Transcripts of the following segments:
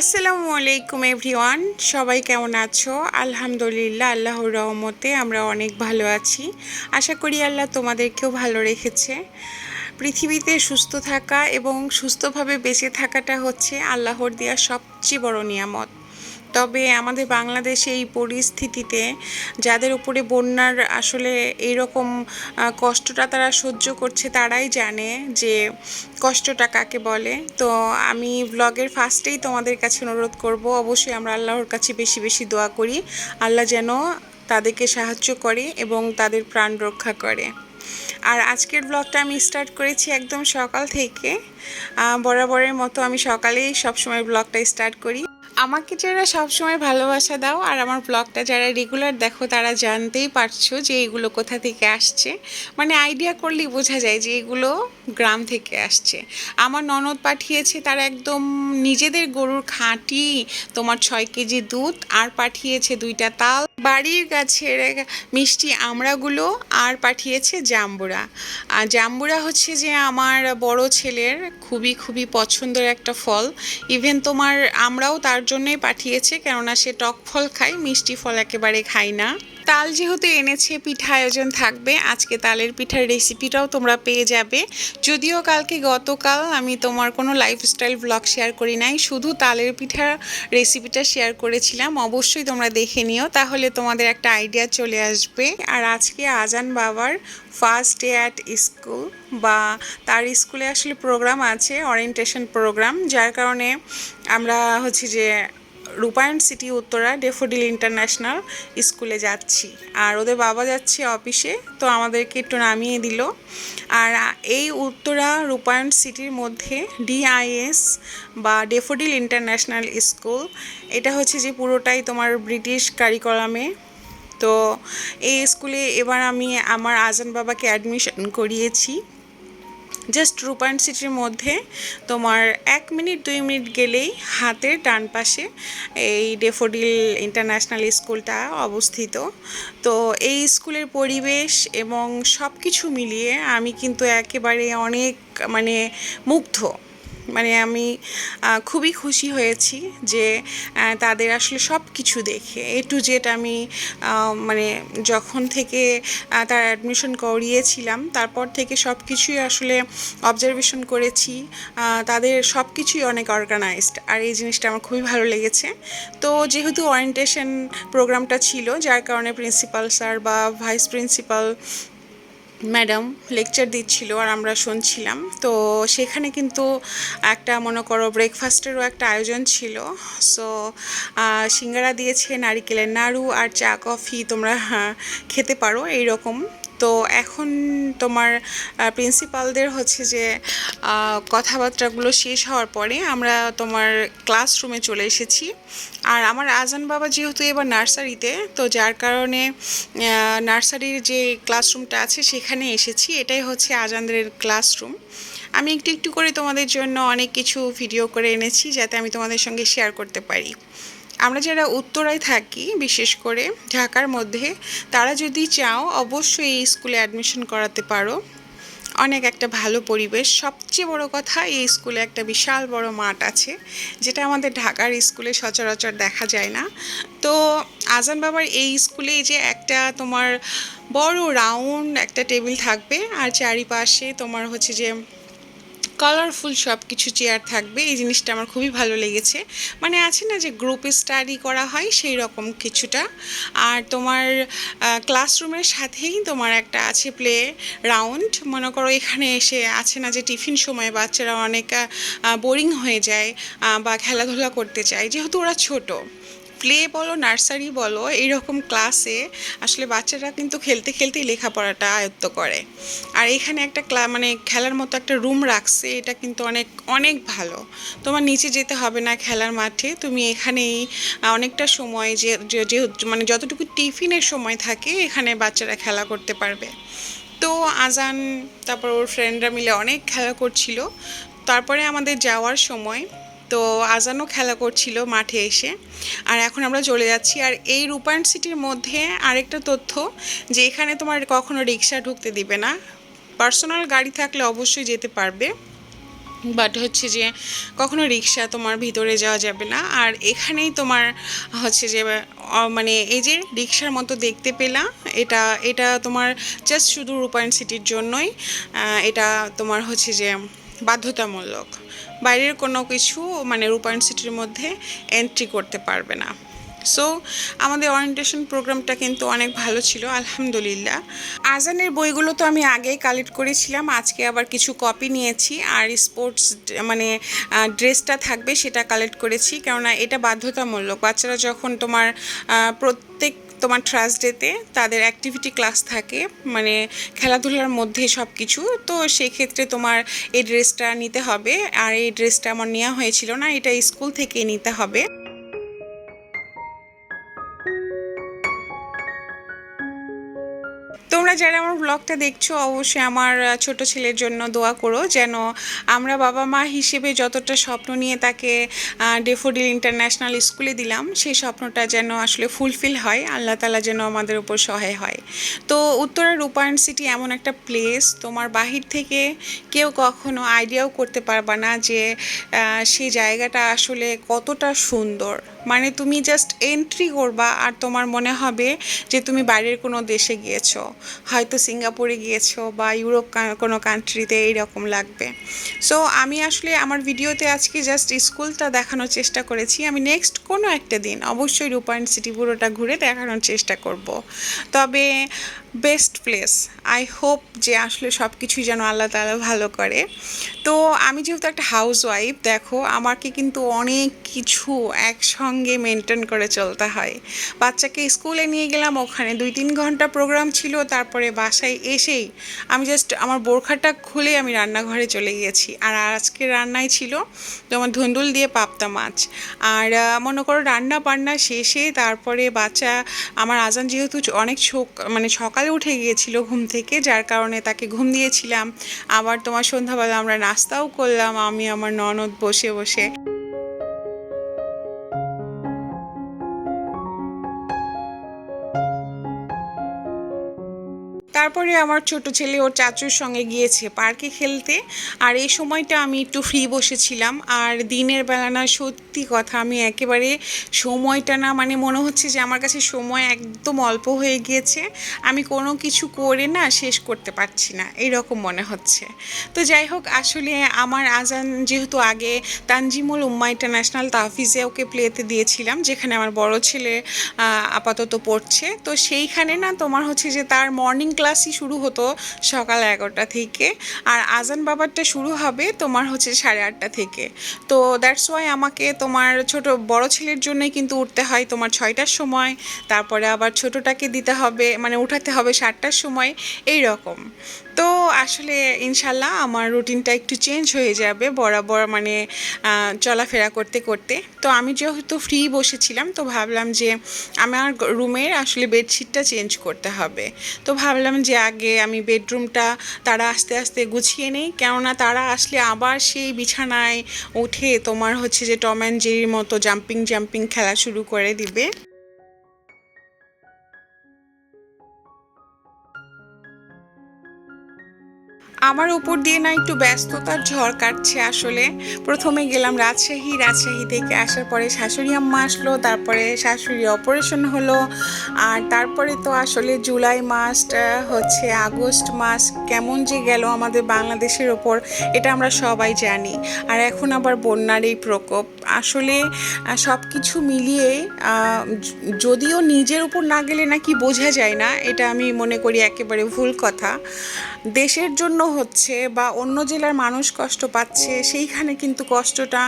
আসসালামু আলাইকুম এভরিওয়ান, সবাই কেমন আছো? আলহামদুলিল্লাহ, আল্লাহর রহমতে আমরা অনেক ভালো আছি। আশা করি আল্লাহ তোমাদেরকেও ভালো রেখেছে। পৃথিবীতে সুস্থ থাকা এবং সুস্থভাবে বেঁচে থাকাটা হচ্ছে আল্লাহর দেওয়া সবচেয়ে বড় নিয়ামত। তবে আমাদের বাংলাদেশে এই পরিস্থিতিতে যাদের উপরে বন্যার আসলে এইরকম কষ্টটা তারা সহ্য করছে তারাই জানে যে কষ্টটা কাকে বলে। তো আমি ব্লগের ফার্স্টেই তোমাদের কাছে অনুরোধ করব, অবশ্যই আমরা আল্লাহর কাছে বেশি বেশি দোয়া করি আল্লাহ যেন তাদেরকে সাহায্য করে এবং তাদের প্রাণ রক্ষা করে। আর আজকের ব্লগটা আমি স্টার্ট করেছি একদম সকাল থেকে। বরাবরের মতো আমি সকালেই সবসময় ব্লগটা স্টার্ট করি। আমাকে যারা সবসময় ভালোবাসা দাও আর আমার ব্লগটা যারা রেগুলার দেখো তারা জানতেই পারছো যে এগুলো কোথা থেকে আসছে। মানে আইডিয়া করলেই বোঝা যায় যে এগুলো গ্রাম থেকে আসছে। আমার ননদ পাঠিয়েছে, তারা একদম নিজেদের গরুর খাঁটি তোমার 6 কেজি দুধ, আর পাঠিয়েছে 2টা তাল, বাড়ির গাছের মিষ্টি আমড়াগুলো, আর পাঠিয়েছে জাম্বুরা। আর জাম্বুরা হচ্ছে যে আমার বড় ছেলের খুবই খুবই পছন্দের একটা ফল। ইভেন তোমার আমরাও তার জন্যই পাঠিয়েছে, কেননা সে টক ফল খায়, মিষ্টি ফল একেবারে খায় না। তাল যেহেতু এনেছে, পিঠা আয়োজন থাকবে। আজকে তালের পিঠার রেসিপিটাও তোমরা পেয়ে যাবে। যদিও গতকাল আমি তোমার কোনো লাইফস্টাইল ব্লগ শেয়ার করি নাই, শুধু তালের পিঠার রেসিপিটা শেয়ার করেছিলাম। অবশ্যই তোমরা দেখে নিও, তাহলে তোমাদের একটা আইডিয়া চলে আসবে। আর আজকে আজান বাবার ফার্স্ট ডে অ্যাট স্কুল, বা তার স্কুলে আসলে প্রোগ্রাম আছে, ওরিয়েন্টেশন প্রোগ্রাম, যার কারণে আমরা হচ্ছে যে রূপায়ণ সিটি উত্তরা ডেফোডিল ইন্টারন্যাশনাল স্কুলে যাচ্ছি। আর ওদের বাবা যাচ্ছে অফিসে, তো আমাদেরকে একটু নামিয়ে দিল। আর এই উত্তরা রূপায়ণ সিটির মধ্যে ডিআইএস বা ডেফোডিল ইন্টারন্যাশনাল স্কুল, এটা হচ্ছে যে পুরোটাই তোমার ব্রিটিশ কারিকুলামে। তো এই স্কুলে এবার আমি আমার আজান বাবাকে অ্যাডমিশন করিয়েছি। জাস্ট রূপায়ণ সিটির মধ্যে তোমার 1 মিনিট 2 মিনিট গেলেই হাতের ডান পাশে এই ডেফোডিল ইন্টারন্যাশনাল স্কুলটা অবস্থিত। তো এই স্কুলের পরিবেশ এবং সব কিছু মিলিয়ে আমি কিন্তু একেবারে অনেক মানে মুগ্ধ। মানে আমি খুবই খুশি হয়েছি যে তাদের আসলে সব কিছু দেখে A to Z আমি মানে যখন থেকে তার অ্যাডমিশন করিয়েছিলাম তারপর থেকে সব কিছুই আসলে অবজারভেশন করেছি। তাদের সব কিছুই অনেক অর্গানাইজড, আর এই জিনিসটা আমার খুবই ভালো লেগেছে। তো যেহেতু ওরিয়েন্টেশন প্রোগ্রামটা ছিল, যার কারণে প্রিন্সিপাল স্যার বা ভাইস প্রিন্সিপাল ম্যাডাম লেকচার দিচ্ছিল আর আমরা শুনছিলাম। তো সেখানে কিন্তু একটা মনে করো ব্রেকফাস্টেরও একটা আয়োজন ছিল। সো সিঙ্গারা দিয়েছে, নারিকেলের নাড়ু আর চা কফি তোমরা খেতে পারো এইরকম। তো এখন তোমার প্রিন্সিপালদের হচ্ছে যে কথাবার্তাগুলো শেষ হওয়ার পরে আমরা তোমার ক্লাসরুমে চলে এসেছি। আর আমার আজান বাবা যেহেতু এবার নার্সারিতে, তো যার কারণে নার্সারির যে ক্লাসরুমটা আছে সেখানে এসেছি। এটাই হচ্ছে আজানদের ক্লাসরুম। আমি একটু একটু করে তোমাদের জন্য অনেক কিছু ভিডিও করে এনেছি যাতে আমি তোমাদের সঙ্গে শেয়ার করতে পারি। আমরা যারা উত্তরায় থাকি, বিশেষ করে ঢাকার মধ্যে, তারা যদি চাও অবশ্যই এই স্কুলে অ্যাডমিশন করাতে পারো। অনেক একটা ভালো পরিবেশ, সবচেয়ে বড় কথা এই স্কুলে একটা বিশাল বড় মাঠ আছে, যেটা আমাদের ঢাকার স্কুলে সচরাচর দেখা যায় না। তো আজান বাবার এই স্কুলে যে একটা তোমার বড় রাউন্ড একটা টেবিল থাকবে, আর চারিপাশে তোমার হচ্ছে যে কালারফুল সব কিছু চেয়ার থাকবে। এই জিনিসটা আমার খুবই ভালো লেগেছে। মানে আছে না যে গ্রুপে স্টাডি করা হয়, সেই রকম কিছুটা। আর তোমার ক্লাসরুমের সাথেই তোমার একটা আছে প্লে রাউন্ড। মনে করো এখানে এসে আছে না যে টিফিন সময় বাচ্চারা অনেক বোরিং হয়ে যায় বা খেলাধুলা করতে চায়, যেহেতু ওরা ছোট, প্লে বলো নার্সারি বলো, এইরকম ক্লাসে আসলে বাচ্চারা কিন্তু খেলতে খেলতেই লেখাপড়াটা আয়ত্ত করে। আর এখানে একটা মানে খেলার মতো একটা রুম রাখছে, এটা কিন্তু অনেক অনেক ভালো। তোমার নিচে যেতে হবে না খেলার মাঠে, তুমি এখানেই অনেকটা সময় যে মানে যতটুকু টিফিনের সময় থাকে এখানে বাচ্চারা খেলা করতে পারবে। তো আজান তারপর ওর ফ্রেন্ডরা মিলে অনেক খেলা করছিল। তারপরে আমাদের যাওয়ার সময় তো আজানও খেলা করছিল মাঠে এসে। আর এখন আমরা চলে যাচ্ছি। আর এই রূপায়ণ সিটির মধ্যে আরেকটা তথ্য, যে এখানে তোমার কখনো রিক্সা ঢুকতে দিবে না। পার্সোনাল গাড়ি থাকলে অবশ্যই যেতে পারবে, বাট হচ্ছে যে কখনো রিক্সা তোমার ভিতরে যাওয়া যাবে না। আর এখানেই তোমার হচ্ছে যে মানে এই যে রিক্সার মতো দেখতে পেলা, এটা এটা তোমার জাস্ট শুধু রূপায়ণ সিটির জন্যই এটা তোমার হচ্ছে যে বাধ্যতামূলক। বাইরের কোনো কিছু মানে রূপায়ণ সিটির মধ্যে এন্ট্রি করতে পারবে না। সো আমাদের ওরিয়েন্টেশন প্রোগ্রামটা কিন্তু অনেক ভালো ছিল আলহামদুলিল্লাহ। আজানের বইগুলো তো আমি আগেই কালেক্ট করেছিলাম, আজকে আবার কিছু কপি নিয়েছি। আর স্পোর্টস মানে ড্রেসটা থাকবে সেটা কালেক্ট করেছি, কেননা এটা বাধ্যতামূলক। বাচ্চারা যখন তোমার প্রত্যেক তোমার থার্সডেতে তাদের অ্যাক্টিভিটি ক্লাস থাকে, মানে খেলাধুলার মধ্যে সব কিছু, তো সেক্ষেত্রে তোমার এই ড্রেসটা নিতে হবে। আর এই ড্রেসটা আমার নেওয়া হয়েছিল না, এটা স্কুল থেকে নিতে হবে। তোমরা যারা আমার ব্লগটা দেখছো অবশ্যই আমার ছোট ছেলের জন্য দোয়া করো, যেন আমরা বাবা মা হিসেবে যতটা স্বপ্ন নিয়ে তাকে ডেফোডিল ইন্টারন্যাশনাল স্কুলে দিলাম, সেই স্বপ্নটা যেন আসলে ফুলফিল হয়, আল্লাহ তাআলা যেন আমাদের উপর সহায় হয়। তো উত্তরার রূপায়ণ সিটি এমন একটা প্লেস, তোমার বাহির থেকে কেউ কখনো আইডিয়াও করতে পারবা না যে সেই জায়গাটা আসলে কতটা সুন্দর। মানে তুমি জাস্ট এন্ট্রি করবা আর তোমার মনে হবে যে তুমি বাইরের কোনো দেশে গিয়েছো, হয়তো সিঙ্গাপুরে গিয়েছো বা ইউরোপ কোনো কান্ট্রিতে, এইরকম লাগবে। সো আমি আসলে আমার ভিডিওতে আজকে জাস্ট স্কুলটা দেখানোর চেষ্টা করেছি, আমি নেক্সট কোনো একটা দিন অবশ্যই রূপায়ণ সিটি পুরোটা ঘুরে দেখানোর চেষ্টা করব। তবে বেস্ট প্লেস, আই হোপ যে আসলে সব কিছুই যেন আল্লাহ তাআলা ভালো করে। তো আমি যেহেতু একটা হাউস ওয়াইফ, দেখো আমাকে কিন্তু অনেক কিছু একসঙ্গে মেনটেন করে চলতে হয়। বাচ্চাকে স্কুলে নিয়ে গেলাম, ওখানে 2-3 ঘন্টা প্রোগ্রাম ছিল, তারপরে বাসায় এসেই আমি জাস্ট আমার বোরখাটা খুলে আমি রান্নাঘরে চলে গিয়েছি। আর আজকে রান্নায় ছিল তোমার ধুন্দুল দিয়ে পাবদা মাছ। আর মনে করো রান্না বান্না শেষে তারপরে বাচ্চা, আমার আজান যেহেতু অনেক মানে সকালে উঠে গিয়েছিল ঘুম থেকে, যার কারণে তাকে ঘুম দিয়েছিলাম। আবার তোমার সন্ধ্যাবেলা আমরা নাস্তাও করলাম, আমি আমার ননদ বসে বসে। তারপরে আমার ছোট ছেলে ওর চাচুর সঙ্গে গিয়েছে পার্কে খেলতে। আর এই সময়টা আমি একটু ফ্রি বসেছিলাম। আর দিনের বেলা না, সত্যি কথা, আমি একেবারে সময়টা না, মানে মনে হচ্ছে যে আমার কাছে সময় একদম অল্প হয়ে গিয়েছে, আমি কোনো কিছু করে না শেষ করতে পারছি না, এইরকম মনে হচ্ছে। তো যাই হোক, আসলে আমার আজান যেহেতু আগে তানজিমুল উম্মাহ ইন্টারন্যাশনাল তাহফিজে ওকে প্লেতে দিয়েছিলাম, যেখানে আমার বড় ছেলে আপাতত পড়ছে, তো সেইখানে না তোমার হচ্ছে যে তার মর্নিং ক্লাসই শুরু হতো সকাল 11টা থেকে, আর আজান বাবারটা শুরু হবে তোমার হচ্ছে 8:30 থেকে। তো দ্যাটস ওয়াই আমাকে তোমার বড় ছেলের জন্যই কিন্তু উঠতে হয় তোমার 6টার সময়, তারপরে আবার ছোটটাকে দিতে হবে, মানে উঠাতে হবে 7টার সময়, এই রকম। তো আসলে ইনশাল্লাহ আমার রুটিনটা একটু চেঞ্জ হয়ে যাবে বরাবর, মানে চলাফেরা করতে করতে। তো আমি যেহেতু ফ্রি বসেছিলাম, তো ভাবলাম যে আমার রুমের আসলে বেডশিটটা চেঞ্জ করতে হবে। তো ভাবলাম যে আগে আমি বেডরুমটা তারা আস্তে আস্তে গুছিয়ে নেই, কেননা তারা আসলে আবার সেই বিছানায় উঠে তোমার হচ্ছে যে টম অ্যান্ড জেরির মতো জাম্পিং জাম্পিং খেলা শুরু করে দিবে। আমার উপর দিয়ে না একটু ব্যস্ততার ঝড় কাটছে আসলে। প্রথমে গেলাম রাজশাহী, রাজশাহী থেকে আসার পরে শাশুড়ি আম্মা আসলো, তারপরে শাশুড়ি অপারেশন হলো। আর তারপরে তো আসলে জুলাই মাসটা হচ্ছে, আগস্ট মাস কেমন যে গেল আমাদের বাংলাদেশের ওপর, এটা আমরা সবাই জানি। আর এখন আবার বন্যার এই প্রকোপ, আসলে সব কিছু মিলিয়ে যদিও নিজের উপর না গেলে নাকি বোঝা যায় না, এটা আমি মনে করি একেবারে ভুল কথা। দেশের জন্য হচ্ছে বা অন্য জেলার মানুষ কষ্ট পাচ্ছে, সেইখানে কিন্তু কষ্টটা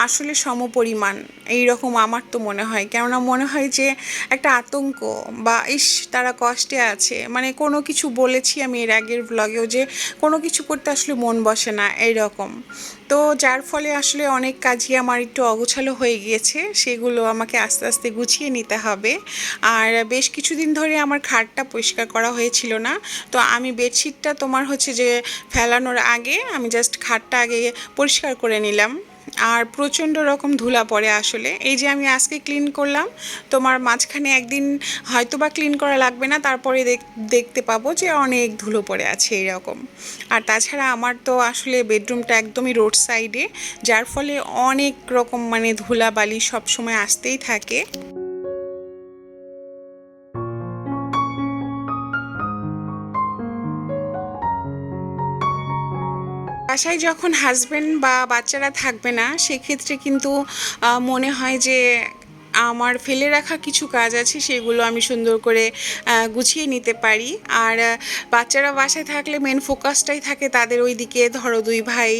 আসলে সমপরিমাণ, এই রকম আমার তো মনে হয়। কেননা মনে হয় যে একটা আতঙ্ক, বা ইস তারা কষ্টে আছে, মানে কোনো কিছু বলেছি আমি এর আগের ব্লগেও যে কোনো কিছু করতে আসলে মন বসে না, এই রকম। তো যার ফলে আসলে অনেক কাজই আমার একটু অগোছালো হয়ে গিয়েছে, সেগুলো আমাকে আস্তে আস্তে গুছিয়ে নিতে হবে। আর বেশ কিছুদিন ধরে আমার খাটটা পরিষ্কার করা হয়েছিল না, তো আমি বেডশিটটা তোমার হচ্ছে যে ফেলানোর আগে আমি জাস্ট খাটটা আগে পরিষ্কার করে নিলাম। আর প্রচণ্ড রকম ধুলা পড়ে আসলে। এই যে আমি আজকে ক্লিন করলাম, তোমার মাঝখানে একদিন হয়তো বা ক্লিন করা লাগবে না, তারপরে দেখতে পাবো যে অনেক ধুলো পড়ে আছে এইরকম। আর তাছাড়া আমার তো আসলে বেডরুমটা একদমই রোড সাইডে, যার ফলে অনেক রকম মানে ধুলাবালি সবসময় আসতেই থাকে। বাসায় যখন হাজবেন্ড বা বাচ্চারা থাকবে না, সেক্ষেত্রে কিন্তু মনে হয় যে আমার ফেলে রাখা কিছু কাজ আছে, সেগুলো আমি সুন্দর করে গুছিয়ে নিতে পারি। আর বাচ্চারা বাসায় থাকলে মেন ফোকাসটাই থাকে তাদের ওই দিকে। ধরো দুই ভাই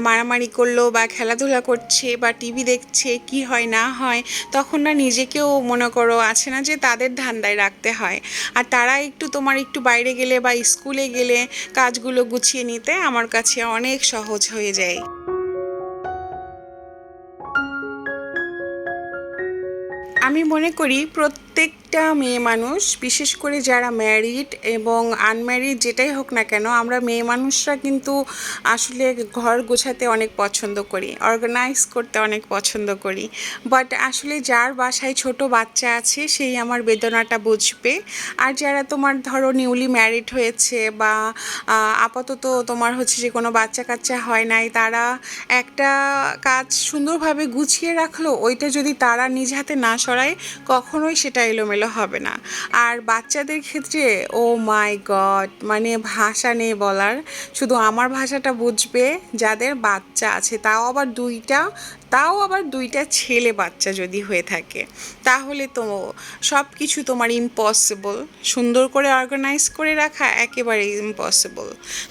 মারামারি করলো বা খেলাধুলা করছে বা টিভি দেখছে, কি হয় না হয়, তখন না নিজেকেও মনে করো আছে না যে তাদের ধান্দায় রাখতে হয়। আর তারা একটু তোমার একটু বাইরে গেলে বা স্কুলে গেলে কাজগুলো গুছিয়ে নিতে আমার কাছে অনেক সহজ হয়ে যায়। আমি মনে করি প্রত্যেকটা মেয়ে মানুষ, বিশেষ করে যারা ম্যারিড এবং আনম্যারিড যেটাই হোক না কেন, আমরা মেয়ে মানুষরা কিন্তু আসলে ঘর গোছাতে অনেক পছন্দ করি, অর্গানাইজ করতে অনেক পছন্দ করি। বাট আসলে যার বাসায় ছোট বাচ্চা আছে সেই আমার বেদনাটা বুঝবে। আর যারা তোমার ধরো নিউলি ম্যারিড হয়েছে বা আপাতত তোমার হচ্ছে যে কোনো বাচ্চা কাচ্চা হয় নাই, তারা একটা কাজ সুন্দরভাবে গুছিয়ে রাখলো, ওইটা যদি তারা নিজ হাতে না সরায় কখনোই সেটা এলোমেলো হবে না। আর বাচ্চাদের ক্ষেত্রে ও মাই গড, মানে ভাষা নেই বলার। শুধু আমার ভাষাটা বুঝবে যাদের বাচ্চা আছে, তাও আবার দুইটা ছেলে বাচ্চা যদি হয়ে থাকে, তাহলে তো সব কিছু তোমার ইম্পসিবল। সুন্দর করে অর্গানাইজ করে রাখা একেবারে ইম্পসিবল।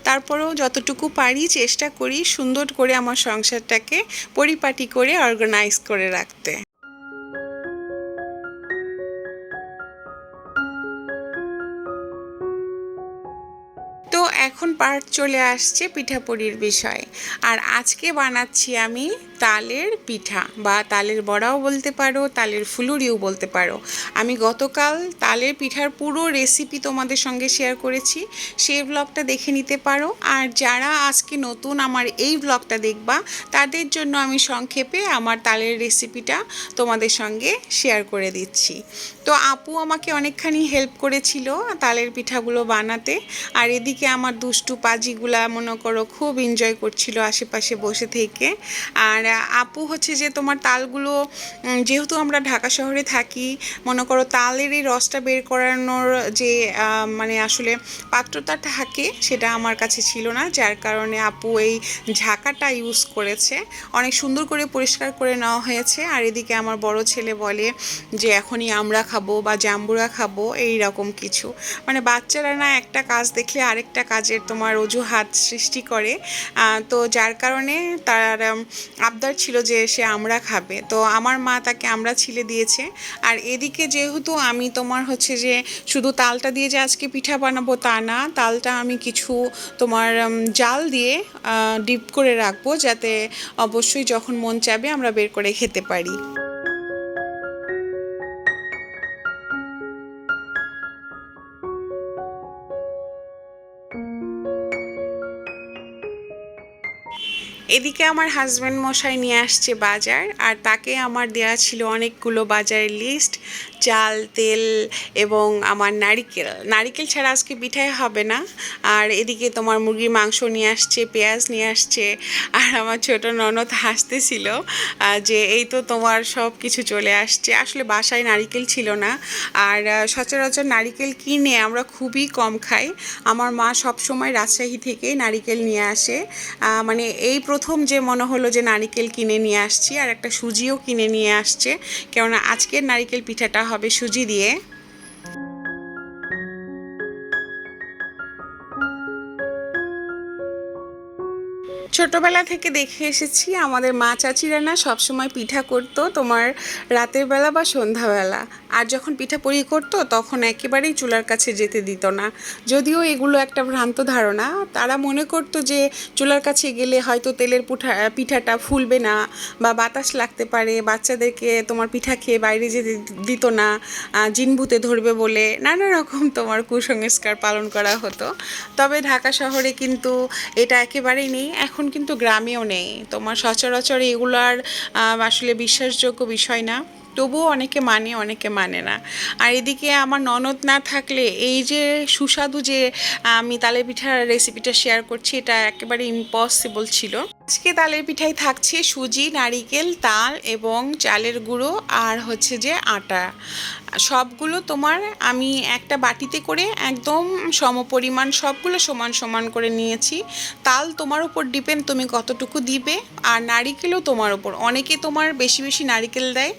তারপরেও যতটুকু পারি চেষ্টা করি সুন্দর করে আমার সংসারটাকে পরিপাটি করে অর্গানাইজ করে রাখতে। তো এখন পার্ট চলে আসছে পিঠাপুলির বিষয়। আর আজকে বানাচ্ছি আমি তালের পিঠা বা তালের বড়াও বলতে পারো, তালের ফুলুরিও বলতে পারো। আমি গতকাল তালের পিঠার পুরো রেসিপি তোমাদের সঙ্গে শেয়ার করেছি, সেই ব্লগটা দেখে নিতে পারো। আর যারা আজকে নতুন আমার এই ব্লগটা দেখবা, তাদের জন্য আমি সংক্ষেপে আমার তালের রেসিপিটা তোমাদের সঙ্গে শেয়ার করে দিচ্ছি। তো আপু আমাকে অনেকখানি হেল্প করেছিল তালের পিঠাগুলো বানাতে। আর এদিকে আমার দুষ্টু পাজিগুলা মনে করো খুব এনজয় করছিল আশেপাশে বসে থেকে। আর আপু হচ্ছে যে তোমার তালগুলো, যেহেতু আমরা ঢাকা শহরে থাকি, মনে করো তালের এই রসটা বের করানোর যে মানে আসলে পাত্রটা থাকে, সেটা আমার কাছে ছিল না, যার কারণে আপু এই ঝাঁকাটা ইউজ করেছে। অনেক সুন্দর করে পরিষ্কার করে নেওয়া হয়েছে। আর এদিকে আমার বড় ছেলে বলে যে এখনই আমরা খাবো বা জাম্বুরা খাবো, এই রকম কিছু। মানে বাচ্চারা না একটা কাজ দেখলে আরেকটা কাজের তোমার অজুহাত সৃষ্টি করে। তো যার কারণে তার আবদার ছিল যে সে আমরা খাবে, তো আমার মা তাকে আমরা ছিলে দিয়েছে। আর এদিকে যেহেতু আমি তোমার হচ্ছে যে শুধু তালটা দিয়ে যে আজকে পিঠা বানাবো তা না, তালটা আমি কিছু তোমার জাল দিয়ে ডিপ করে রাখবো, যাতে অবশ্যই যখন মন চাবে আমরা বের করে খেতে পারি। এদিকে আমার হাজব্যান্ড মশাই নিয়ে আসছে বাজার, আর তাকে আমার দেয়া ছিল অনেকগুলো বাজারের লিস্ট, চাল, তেল এবং আমার নারিকেল ছাড়া আজকে পিঠাই হবে না। আর এদিকে তোমার মুরগির মাংস নিয়ে আসছে, পেঁয়াজ নিয়ে আসছে। আর আমার ছোট ননদ হাসতেছিল যে এই তো তোমার সব কিছু চলে আসছে। আসলে বাসায় নারিকেল ছিল না, আর সচরাচর নারিকেল কিনে আমরা খুবই কম খাই। আমার মা সব সময় রাজশাহী থেকে নারিকেল নিয়ে আসে। মানে এই প্রথম যে মনে হলো যে নারিকেল কিনে নিয়ে আসছি, আর একটা সুজিও কিনে নিয়ে আসছে, কেননা আজকের নারিকেল পিঠাটা হবে সুজি দিয়ে। ছোটবেলা থেকে দেখে এসেছি আমাদের মা চাচিরা না সবসময় পিঠা করতো তোমার রাতের বেলা বা সন্ধ্যাবেলা। আর যখন পিঠাপুলি করতো তখন একেবারেই চুলার কাছে যেতে দিত না। যদিও এগুলো একটা ভ্রান্ত ধারণা, তারা মনে করতো যে চুলার কাছে গেলে হয়তো তেলের পিঠাটা ফুলবে না বা বাতাস লাগতে পারে, বাচ্চাদেরকে তোমার পিঠা খেয়ে বাইরে যেতে দিত না, জিনভূতে ধরবে বলে নানা রকম তোমার কুসংস্কার পালন করা হতো। তবে ঢাকা শহরে কিন্তু এটা একেবারেই নেই। এখন কিন্তু গ্রামেও নেই, তোমার সচরাচর এগুলার আসলে বিশ্বাসযোগ্য বিষয় না। তবুও অনেকে মানে, অনেকে মানে না। আর এদিকে আমার ননদ না থাকলে এই যে সুস্বাদু যে আমি তালের পিঠার রেসিপিটা শেয়ার করছি, এটা একেবারে ইম্পসিবল ছিল। আজকে তালের পিঠায় থাকছে সুজি, নারিকেল, তাল এবং চালের গুঁড়ো আর হচ্ছে যে আটা। সবগুলো তোমার আমি একটা বাটিতে করে একদম সমপরিমাণ সবগুলো সমান সমান করে নিয়েছি। তাল তোমার উপর ডিপেন্ড, তুমি কতটুকু দিবে। আর নারিকেলও তোমার উপর, অনেকে তোমার বেশি বেশি নারিকেল দেয়,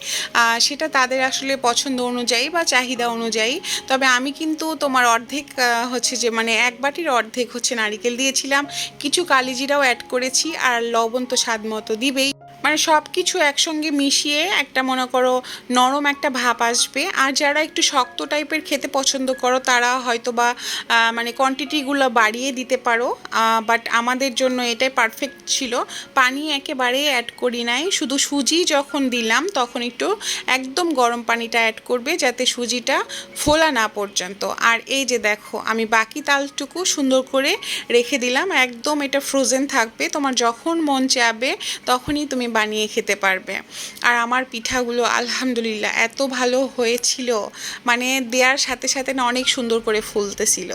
সেটা তাদের আসলে পছন্দ অনুযায়ী বা চাহিদা অনুযায়ী। তবে আমি কিন্তু তোমার অর্ধেক হচ্ছে যে মানে এক বাটির অর্ধেক হচ্ছে নারিকেল দিয়েছিলাম, কিছু কালিজিরাও অ্যাড করেছি, আর লবণ তো স্বাদ মতো দিবেই। মানে সব কিছু একসঙ্গে মিশিয়ে একটা মনে করো নরম একটা ভাপ আসবে। আর যারা একটু শক্ত টাইপের খেতে পছন্দ করো তারা হয়তো বা মানে কোয়ান্টিটিগুলো বাড়িয়ে দিতে পারো, বাট আমাদের জন্য এটাই পারফেক্ট ছিল। পানি একেবারেই অ্যাড করি নাই, শুধু সুজি যখন দিলাম তখন একটু একদম গরম পানিটা অ্যাড করবে যাতে সুজিটা ফোলা না পর্যন্ত। আর এই যে দেখো আমি বাকি তালটুকু সুন্দর করে রেখে দিলাম, একদম এটা ফ্রোজেন থাকবে, তোমার যখন মন চাবে তখনই তুমি বানিয়ে খেতে পারবে। আর আমার পিঠাগুলো আলহামদুলিল্লাহ এত ভালো হয়েছিল, মানে দেওয়ার সাথে সাথে না অনেক সুন্দর করে ফুলতেছিল।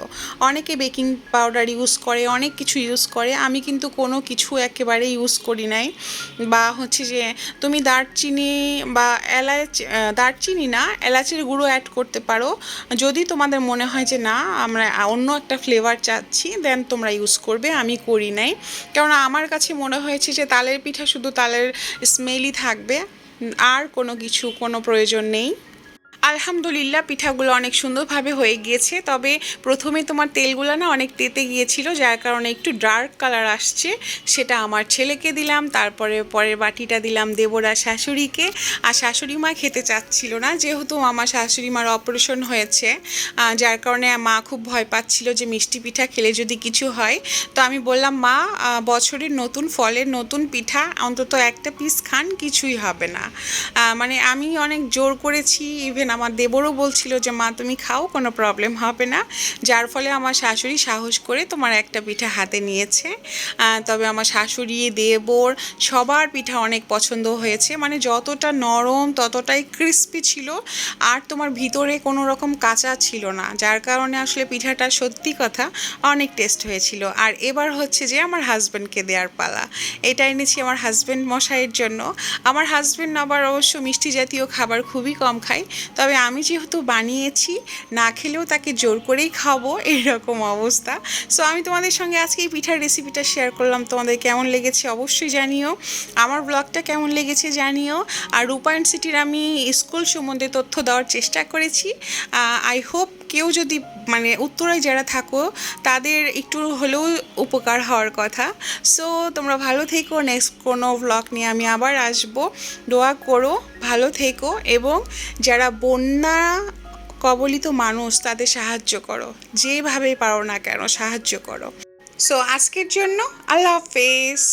অনেকে বেকিং পাউডার ইউজ করে, অনেক কিছু ইউজ করে, আমি কিন্তু কোনো কিছু একেবারে ইউজ করি নাই। বা হচ্ছে যে তুমি দারচিনি বা এলাচ, দারচিনি না এলাচের গুঁড়ো অ্যাড করতে পারো যদি তোমাদের মনে হয় যে না আমরা অন্য একটা ফ্লেভার চাচ্ছি, দেন তোমরা ইউজ করবে। আমি করি নাই, কেননা আমার কাছে মনে হয়েছে যে তালের পিঠা শুধু তালের স্মেলই থাকবে, আর কোনো কিছু কোনো প্রয়োজন নেই। আলহামদুলিল্লাহ পিঠাগুলো অনেক সুন্দরভাবে হয়ে গিয়েছে, তবে প্রথমে তোমার তেলগুলো না অনেক তেতে গিয়েছিল, যার কারণে একটু ডার্ক কালার আসছে। সেটা আমার ছেলেকে দিলাম, তারপরে পরের বাটিটা দিলাম দেবরা শাশুড়িকে। আর শাশুড়ি মা খেতে চাচ্ছিল না, যেহেতু আমার শাশুড়ি মার অপারেশন হয়েছে, যার কারণে মা খুব ভয় পাচ্ছিল যে মিষ্টি পিঠা খেলে যদি কিছু হয়। তো আমি বললাম মা বছরের নতুন ফলের নতুন পিঠা অন্তত একটা পিস খান, কিছুই হবে না। মানে আমি অনেক জোর করেছি, ইভেন আমার দেবরও বলছিল যে মা তুমি খাও, কোনো প্রবলেম হবে না। যার ফলে আমার শাশুড়ি সাহস করে তোমার একটা পিঠা হাতে নিয়েছে। তবে আমার শাশুড়ি দেবর সবার পিঠা অনেক পছন্দ হয়েছে, মানে যতটা নরম ততটাই ক্রিস্পি ছিল, আর তোমার ভিতরে কোনো রকম কাঁচা ছিল না, যার কারণে আসলে পিঠাটা সত্যি কথা অনেক টেস্ট হয়েছিল। আর এবার হচ্ছে যে আমার হাজব্যান্ডকে দেওয়ার পালা, এটা এনেছি আমার হাজব্যান্ড মশাইয়ের জন্য। আমার হাজব্যান্ড আবার অবশ্য মিষ্টি জাতীয় খাবার খুবই কম খায়, তবে আমি যেহেতু বানিয়েছি না খেলেও তাকে জোর করেই খাবো, এরকম অবস্থা। সো আমি তোমাদের সঙ্গে আজকে এই পিঠার রেসিপিটা শেয়ার করলাম, তোমাদের কেমন লেগেছে অবশ্যই জানিও, আমার ব্লগটা কেমন লেগেছে জানিও। আর রূপায়ণ সিটির আমি স্কুল সম্বন্ধে তথ্য দেওয়ার চেষ্টা করেছি। আই হোপ কেউ যদি মানে উত্তরায় যারা থাকো তাদের একটু হলেও উপকার হওয়ার কথা। সো তোমরা ভালো থেকো, নেক্সট কোনো ব্লগ নিয়ে আমি আবার আসবো। দোয়া করো ভালো থেকো, এবং যারা বন্যা কবলিত মানুষ তাদের সাহায্য করো, যেভাবেই পারো না কেন সাহায্য করো। সো আজকের জন্য আল্লাহ হাফেজ।